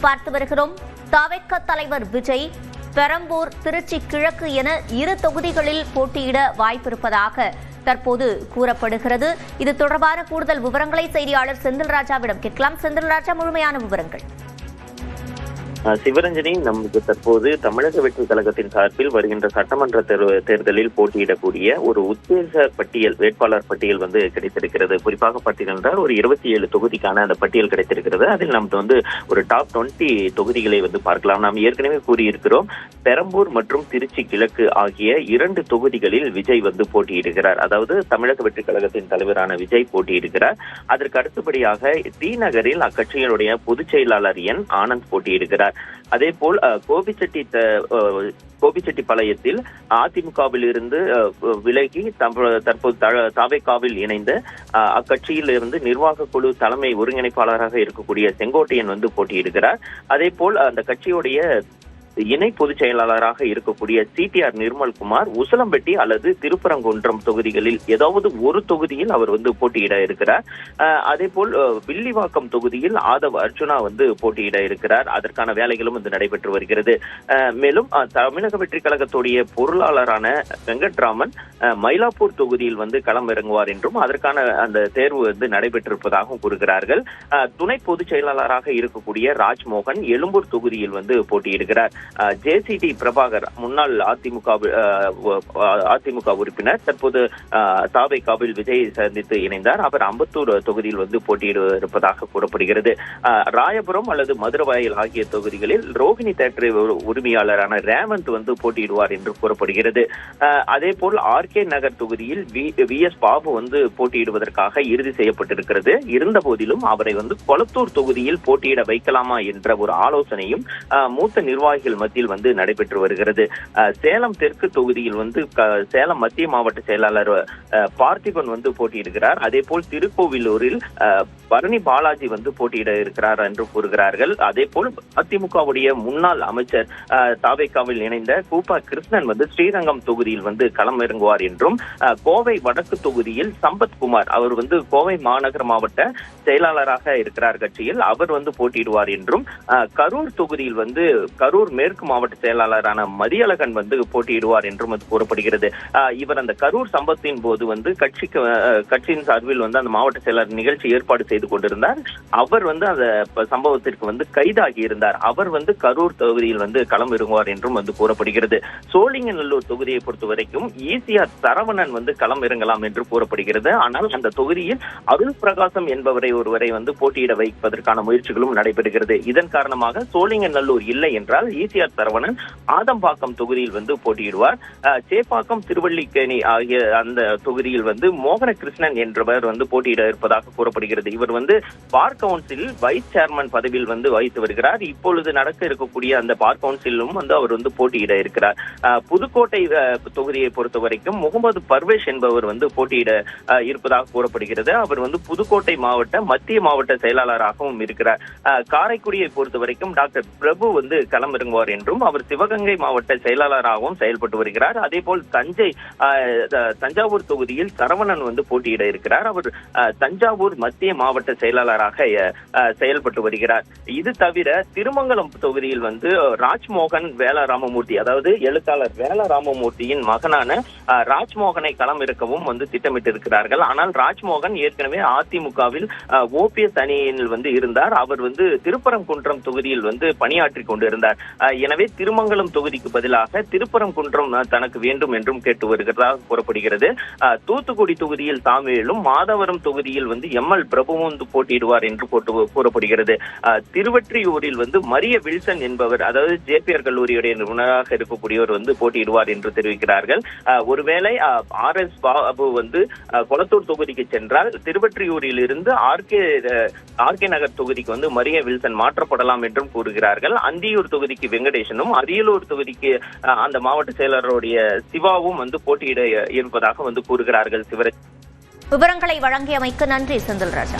பார்த்து வருகிறோம். தவிக தலைவர் விஜய் பெரம்பூர், திருச்சி கிழக்கு என 2 தொகுதிகளில் போட்டியிட வாய்ப்பிருப்பதாக தற்போது கூறப்படுகிறது. இது தொடர்பான கூடுதல் விவரங்களை செய்தியாளர் செந்தில்ராஜாவிடம் கேட்கலாம். செந்தில்ராஜா, முழுமையான விவரங்கள். சிவரஞ்சனி, நமக்கு தற்போது தமிழக வெற்றி கழகத்தின் சார்பில் வருகின்ற சட்டமன்ற தேர்தலில் போட்டியிடக்கூடிய ஒரு உத்தேச பட்டியல், வேட்பாளர் பட்டியல் கிடைத்திருக்கிறது. குறிப்பாக பார்த்தீங்கன்னா ஒரு 27 தொகுதிக்கான அந்த பட்டியல் கிடைத்திருக்கிறது. அதில் நமக்கு ஒரு டாப் 20 தொகுதிகளை பார்க்கலாம். நாம் ஏற்கனவே கூறியிருக்கிறோம், பெரம்பூர் மற்றும் திருச்சி கிழக்கு ஆகிய 2 தொகுதிகளில் விஜய் போட்டியிடுகிறார். அதாவது தமிழக வெற்றி கழகத்தின் தலைவரான விஜய் போட்டியிடுகிறார். அதற்கு அடுத்தபடியாக டி நகரில் அக்கட்சியினுடைய பொதுச் செயலாளர் என் ஆனந்த் போட்டியிடுகிறார். அதே போல் கோபிச்செட்டிப்பாளையத்தில் அதிமுகவில் இருந்து விலகி தற்போது தவேகாவில் இணைந்த அக்கட்சியில் இருந்து நிர்வாக குழு தலைமை ஒருங்கிணைப்பாளராக இருக்கக்கூடிய செங்கோட்டையன் போட்டியிடுகிறார். அதே போல் அந்த கட்சியுடைய இணை பொதுச் செயலாளராக இருக்கக்கூடிய சிடிஆர் நிர்மல்குமார் உசிலம்பட்டி அல்லது திருப்பரங்குன்றம் தொகுதிகளில் ஏதாவது ஒரு தொகுதியில் அவர் போட்டியிட இருக்கிறார். அதே போல் வில்லிவாக்கம் தொகுதியில் ஆதவ் அர்ஜுனா போட்டியிட இருக்கிறார். அதற்கான வேலைகளும் நடைபெற்று வருகிறது. மேலும் தமிழக வெற்றி கழகத்துடைய பொருளாளரான வெங்கட்ராமன் மயிலாப்பூர் தொகுதியில் களம் இறங்குவார் என்றும் அதற்கான அந்த தேர்வு நடைபெற்றிருப்பதாகவும் கூறுகிறார்கள். துணை பொதுச் செயலாளராக இருக்கக்கூடிய ராஜ்மோகன் எழும்பூர் தொகுதியில் போட்டியிடுகிறார். ஜேசிடி பிரபாகர் முன்னாள் அதிமுக உறுப்பினர், தற்போது தவேகாவில் விஜயை சந்தித்து இணைந்தார். அவர் அம்பத்தூர் தொகுதியில் போட்டியிட இருப்பதாக கூறப்படுகிறது. ராயபுரம் அல்லது மதுரவாயல் ஆகிய தொகுதிகளில் ரோஹிணி தேட்டர் உரிமையாளரான ரேவந்த் போட்டியிடுவார் என்று கூறப்படுகிறது. அதே போல் ஆர்கே நகர் தொகுதியில் VS பாபு போட்டியிடுவதற்காக இறுதி செய்யப்பட்டிருக்கிறது. இருந்த போதிலும் அவரை கொளத்தூர் தொகுதியில் போட்டியிட வைக்கலாமா என்ற ஒரு ஆலோசனையும் மூத்த நிர்வாகிகள் மத்தியில் நடைபெற்று வருகிறது. சேலம் தெற்கு தொகுதியில் சேலம் மத்திய மாவட்ட செயலாளர் பார்த்திபன் போட்டியிடுகிறார். அதே போல் திருக்கோவிலூரில் பரணி பாலாஜி போட்டியிட இருக்கிறார் என்று கூறுகிறார்கள். அதே போல் அதிமுகவுடைய முன்னாள் அமைச்சர் தவேகாவில் இணைந்த கூப்பா கிருஷ்ணன் ஸ்ரீரங்கம் தொகுதியில் களம் இறங்குவார் என்றும், கோவை வடக்கு தொகுதியில் சம்பத்குமார் அவர் கோவை மாநகர மாவட்ட செயலாளராக இருக்கிறார் கட்சியில், அவர் போட்டியிடுவார் என்றும், கரூர் தொகுதியில் கரூர் மேற்கு மாவட்ட செயலாளரான மதியழகன் போட்டியிடுவார் என்றும் கூறப்படுகிறது. இவர் அந்த கரூர் சம்பவத்தின் போது கட்சியின் சார்பில் அந்த மாவட்ட செயலாளர் நிகழ்ச்சி ஏற்பாடு செய்து கொண்டிருந்தார். அவர் அந்த சம்பவத்திற்கு கைதாகி இருந்தார். அவர் கரூர் தொகுதியில் களம் இறங்குவார் என்றும் கூறப்படுகிறது. சோழிங்கநல்லூர் தொகுதியை பொறுத்த வரைக்கும் ஈசிஆர் சரவணன் களம் இறங்கலாம் என்று கூறப்படுகிறது. ஆனால் அந்த தொகுதியில் அருள் பிரகாசம் என்பவரை ஒருவரை போட்டியிட வைப்பதற்கான முயற்சிகளும் நடைபெறுகிறது. இதன் காரணமாக சோழிங்கநல்லூர் இல்லை என்றால் ஈசிஆர் சரவணன் ஆதம்பாக்கம் தொகுதியில் போட்டியிடுவார். சேப்பாக்கம், திருவள்ளிக்கேணி ஆகிய அந்த தொகுதியில் மோகன கிருஷ்ணன் என்றவர் போட்டியிட இருப்பதாக கூறப்படுகிறது. இவர் பார் கவுன்சில் வைஸ் சேர்மன் பதவியில் வகித்து வருகிறார். இப்பொழுது நடக்க இருக்கக்கூடிய அந்த பார் கவுன்சிலும் அவர் போட்டியிட இருக்கிறார். புதுக்கோட்டை தொகுதியை பொறுத்த வரைக்கும் முகமது பர்வேஷ் என்பவர் போட்டியிட இருப்பதாக கூறப்படுகிறது. அவர் புதுக்கோட்டை மாவட்ட மத்திய மாவட்ட செயலாளராகவும் இருக்கிறார். காரைக்குடியை பொறுத்த வரைக்கும் டாக்டர் பிரபு களம் இறங்குவார் என்றும், அவர் சிவகங்கை மாவட்ட செயலாளராகவும் செயல்பட்டு வருகிறார். அதே போல் தஞ்சாவூர் தொகுதியில் சரவணன் போட்டியிட இருக்கிறார். அவர் தஞ்சாவூர் மத்திய மாவட்ட செயலாளராக செயல்பட்டு வருகிறார். இது தவிர திருமங்கலம் தொகுதியில் ராஜ்மோகன் வேலராமமூர்த்தி, அதாவது எழுத்தாளர் வேலராமமூர்த்தியின் மகனான ராஜ்மோகனை களம் இறக்கவும் திட்டமிட்டிருக்கிறார்கள். ஆனால் ராஜ்மோகன் ஏற்கனவே அதிமுகவில் OPS அணியில் இருந்தார். அவர் திருப்பரங்குன்றம் தொகுதியில் பணியாற்றி கொண்டிருந்தார். எனவே திருமங்கலம் தொகுதிக்கு பதிலாக திருப்பரங்குன்றம் தனக்கு வேண்டும் என்றும் கேட்டு வருகிறதாக கூறப்படுகிறது. தூத்துக்குடி தொகுதியில் தாமிலும், மாதவரம் தொகுதியில் ML பிரபுவும் போட்டியிடுவார் என்று கூறப்படுகிறது. திருவெற்றியூரில் மரிய வில்சன் என்பவர், அதாவது ஜேபிஆர் கல்லூரியுடைய நிபுணராக இருக்கக்கூடியவர் போட்டியிடுவார் என்று தெரிவிக்கிறார்கள். ஒருவேளை RS பாபு கொளத்தூர் தொகுதிக்கு சென்றால் திருவெற்றியூரில் இருந்து ஆர்கே நகர் தொகுதிக்கு மரிய வில்சன் மாற்றப்படலாம் என்றும் கூறுகிறார்கள். அந்தியூர் தொகுதிக்கு வெங்கடேசனும், அரியலூர் தொகுதிக்கு அந்த மாவட்ட செயலருடைய சிவாவும் போட்டியிட இருப்பதாக கூறுகிறார்கள். விவரங்களை வழங்கியமைக்கு நன்றி செந்தில்ராஜா.